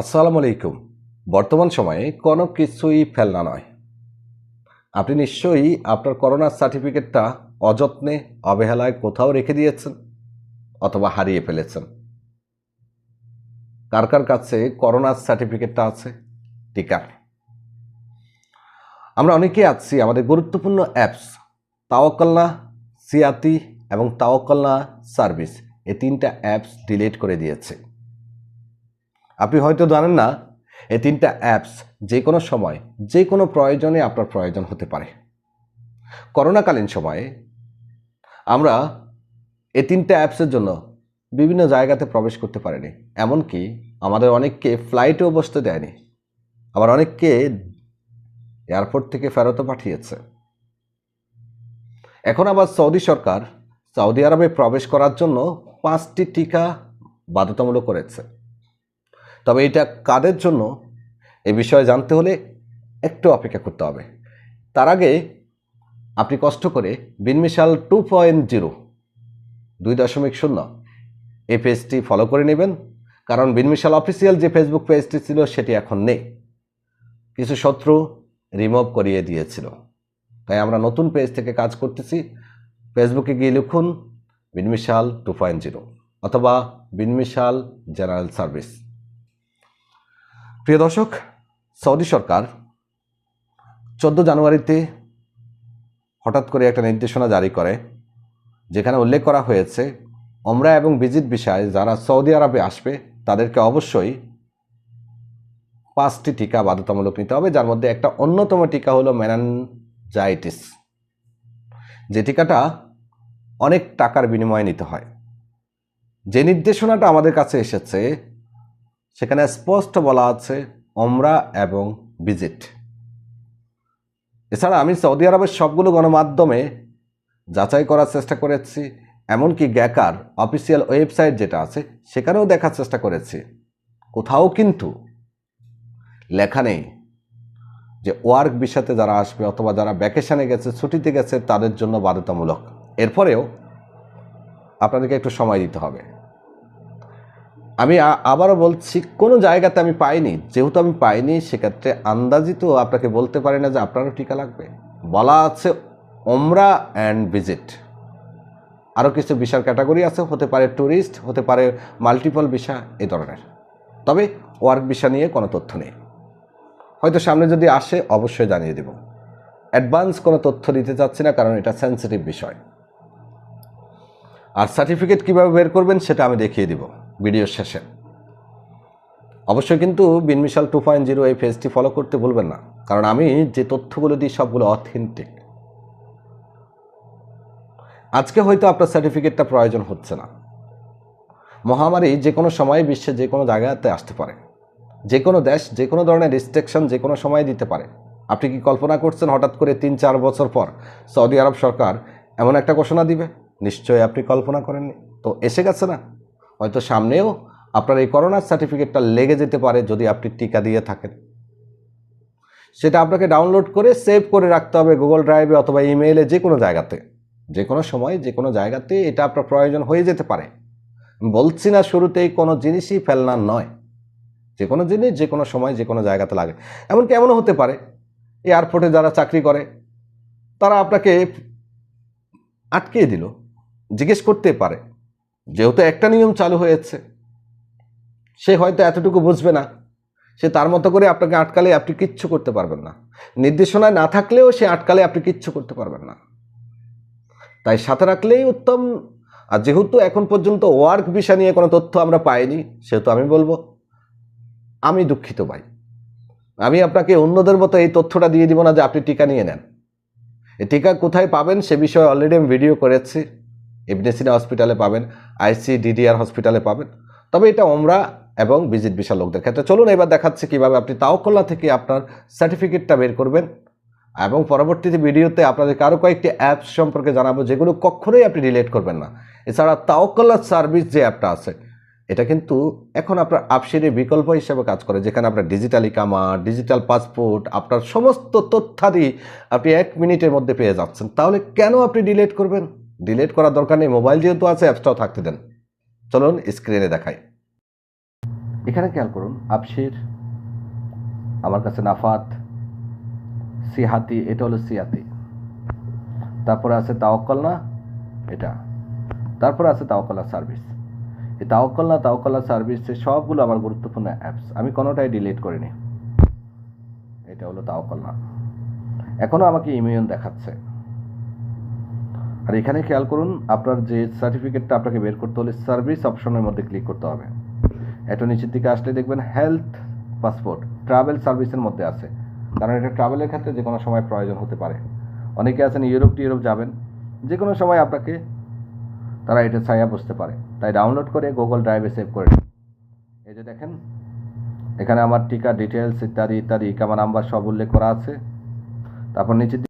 আসসালামু আলাইকুম। বর্তমান সময়ে কোনো কিছুই ফেলনা নয়। আপনি নিশ্চয়ই আপনার করোনার সার্টিফিকেটটা অযত্নে অবহেলায় কোথাও রেখে দিয়েছেন অথবা হারিয়ে ফেলেছেন। কার কার কাছে করোনার সার্টিফিকেটটা আছে? টিকার। আমরা অনেকেই আছি আমাদের গুরুত্বপূর্ণ অ্যাপস তাওয়াক্কালনা, সিয়াতি এবং তাওয়াক্কালনা সার্ভিস, এই তিনটা অ্যাপস ডিলিট করে দিয়েছে। আপনি হয়তো জানেন না, এই তিনটা অ্যাপস যে কোনো সময় যে কোনো প্রয়োজনে আপনার প্রয়োজন হতে পারে। করোনাকালীন সময়ে আমরা এই তিনটা অ্যাপসের জন্য বিভিন্ন জায়গাতে প্রবেশ করতে পারিনি, এমনকি আমাদের অনেককে ফ্লাইটেও বসতে দেয়নি, আবার অনেককে এয়ারপোর্ট থেকে ফেরতও পাঠিয়েছে। এখন আবার সৌদি সরকার সৌদি আরবে প্রবেশ করার জন্য 5টি টিকা বাধ্যতামূলক করেছে। তবে এটা কাদের জন্য এ বিষয়ে জানতে হলে একটু অপেক্ষা করতে হবে। তার আগে আপনি কষ্ট করে বিনমিশাল 2.0 2.0 এই পেজটি ফলো করে নেবেন, কারণ বিনমিশাল অফিসিয়াল যে ফেসবুক পেজটি ছিল সেটি এখন নেই, কিছু শত্রু রিমুভ করিয়ে দিয়েছিল। তাই আমরা নতুন পেজ থেকে কাজ করতেছি। ফেসবুকে গিয়ে লিখুন বিনমিশাল 2.0 অথবা বিনমিশাল জেনারেল সার্ভিস। প্রিয় দর্শক, সৌদি সরকার 14 জানুয়ারিতে হঠাৎ করে একটা নির্দেশনা জারি করে, যেখানে উল্লেখ করা হয়েছে ওমরা এবং ভিজিট ভিসায় যারা সৌদি আরবে আসবে তাদেরকে অবশ্যই 5টি টিকা বাধ্যতামূলক নিতে হবে, যার মধ্যে একটা অন্যতম টিকা হলো মেনানজাইটিস, যে টিকাটা অনেক টাকার বিনিময়ে নিতে হয়। যে নির্দেশনাটা আমাদের কাছে এসেছে সেখানে স্পষ্ট বলা আছে ওমরা এবং ভিজিট। এছাড়া আমি সৌদি আরবের সবগুলো গণমাধ্যমে যাচাই করার চেষ্টা করেছি, এমনকি গ্যাকার অফিসিয়াল ওয়েবসাইট যেটা আছে সেখানেও দেখার চেষ্টা করেছি। কোথাও কিন্তু লেখা নেই যে ওয়ার্ক ভিসাতে যারা আসবে অথবা যারা ভ্যাকেশনে গেছে, ছুটিতে গেছে, তাদের জন্য বাধ্যতামূলক। এরপরেও আপনাদেরকে একটু সময় দিতে হবে। আমি আবারও বলছি, কোনো জায়গাতে আমি পাইনি, যেহেতু আমি পাইনি সেক্ষেত্রে আন্দাজিত আপনাকে বলতে পারি না যে আপনারও টিকা লাগবে। বলা আছে ওমরা অ্যান্ড ভিজিট, আরও কিছু ভিসার ক্যাটাগরি আছে, হতে পারে ট্যুরিস্ট, হতে পারে মাল্টিপল ভিসা, এই ধরনের। তবে ওয়ার্ক ভিসা নিয়ে কোনো তথ্য নেই। হয়তো সামনে যদি আসে অবশ্যই জানিয়ে দেব। অ্যাডভান্স কোনো তথ্য দিতে চাচ্ছি না, কারণ এটা সেন্সিটিভ বিষয়। আর সার্টিফিকেট কীভাবে বের করবেন সেটা আমি দেখিয়ে দিব ভিডিওর শেষে। অবশ্যই কিন্তু বিনমিশাল 2.0 এই পেজটি ফলো করতে ভুলবেন না, কারণ আমি যে তথ্যগুলো দিই সবগুলো অথেন্টিক। আজকে হয়তো আপনার সার্টিফিকেটটা প্রয়োজন হচ্ছে না। মহামারী যে কোনো সময় বিশ্বে যে কোনো জায়গাতে আসতে পারে, যে কোনো দেশ যে কোনো ধরনের রেস্ট্রিকশন যে কোনো সময় দিতে পারে। আপনি কি কল্পনা করছেন হঠাৎ করে 3-4 বছর পর সৌদি আরব সরকার এমন একটা ঘোষণা দিবে? নিশ্চয়ই আপনি কল্পনা করেননি। তো এসে গেছে না? হয়তো সামনেও আপনার এই করোনার সার্টিফিকেটটা লেগে যেতে পারে যদি আপনি টিকা দিয়ে থাকেন। সেটা আপনাকে ডাউনলোড করে সেভ করে রাখতে হবে গুগল ড্রাইভে অথবা ইমেইলে, যে কোনো জায়গাতে, যে কোনো সময় যে কোনো জায়গাতে এটা আপনার প্রয়োজন হয়ে যেতে পারে। বলছি না শুরুতেই কোনো জিনিসই ফেলনার নয়, যে কোনো জিনিস যে কোনো সময় যে কোনো জায়গাতে লাগে। এমনকি এমনও হতে পারে এয়ারপোর্টে যারা চাকরি করে তারা আপনাকে আটকিয়ে দিল, জিজ্ঞেস করতে পারে, যেহেতু একটা নিয়ম চালু হয়েছে সে হয়তো এতটুকু বুঝবে না, সে তার মতো করে আপনাকে আটকালে আপনি কিচ্ছু করতে পারবেন না। নির্দেশনায় না থাকলেও সে আটকালে আপনি কিচ্ছু করতে পারবেন না। তাই সাথে রাখলেই উত্তম। আর যেহেতু এখন পর্যন্ত ওয়ার্ক ভিসা নিয়ে কোনো তথ্য আমরা পাইনি, সেহেতু আমি বলবো আমি দুঃখিত ভাই, আমি আপনাকে অন্যদের মতো এই তথ্যটা দিয়ে দিব না যে আপনি টিকা নিয়ে নেন। এই টিকা কোথায় পাবেন সে বিষয়ে অলরেডি আমি ভিডিও করেছি। ইবনে সিনা হসপিটালে পাবেন, ICDDR হসপিটালে পাবেন। তবে এটা ওমরা এবং ভিজিট ভিসা লোকদের ক্ষেত্রে। চলুন এবার দেখাচ্ছি কীভাবে আপনি তাওয়াক্কালনা থেকে আপনার সার্টিফিকেটটা বের করবেন, এবং পরবর্তীতে ভিডিওতে আপনাদেরকে আরও কয়েকটি অ্যাপস সম্পর্কে জানাবো যেগুলো কখনোই আপনি ডিলিট করবেন না। এছাড়া তাওয়াক্কালনা সার্ভিস যে অ্যাপটা আছে এটা কিন্তু এখন আপনার আপসের বিকল্প হিসেবে কাজ করে, যেখানে আপনার ডিজিটাল ইকামা, ডিজিটাল পাসপোর্ট, আপনার সমস্ত তথ্যাদি আপনি 1 মিনিটের মধ্যে পেয়ে যাচ্ছেন। তাহলে কেন আপনি ডিলিট করবেন? ডিলিট করার দরকার নেই, মোবাইল যেহেতু আছে অ্যাপসটাও থাকতে দেন। চলুন স্ক্রিনে দেখাই। এখানে খেয়াল করুন, আবশির, আমার কাছে নাফাত, সিহাতি, এটা হলো সিয়াতি, তারপরে আছে তাওয়াক্কালনা, এটা, তারপরে আছে তাওয়াক্কালনা সার্ভিস। এই তাওয়াক্কালনা সার্ভিসে সবগুলো আমার গুরুত্বপূর্ণ অ্যাপস, আমি কোনোটাই ডিলিট করিনি। এটা হলো তাওয়াক্কালনা, এখনও আমাকে ইমেইল দেখাচ্ছে। আর এখানে খেয়াল করুন, আপনার যে সার্টিফিকেটটা আপনাকে বের করতে হলে সার্ভিস অপশনের মধ্যে ক্লিক করতে হবে। একটু নিচের দিকে আসলে দেখবেন হেলথ পাসপোর্ট ট্রাভেল সার্ভিসের মধ্যে আছে, কারণ এটা ট্রাভেলের ক্ষেত্রে যে কোনো সময় প্রয়োজন হতে পারে। অনেকে আছেন ইউরোপ যাবেন, যে কোনো সময় আপনাকে তারা এটা চাইয়া বসতে পারে, তাই ডাউনলোড করে গুগল ড্রাইভে সেভ করে নিন। এই যে দেখেন, এখানে আমার টিকা ডিটেলস ইত্যাদি ইত্যাদি, ইকামা নাম্বার সব উল্লেখ করা আছে। তারপর নিচের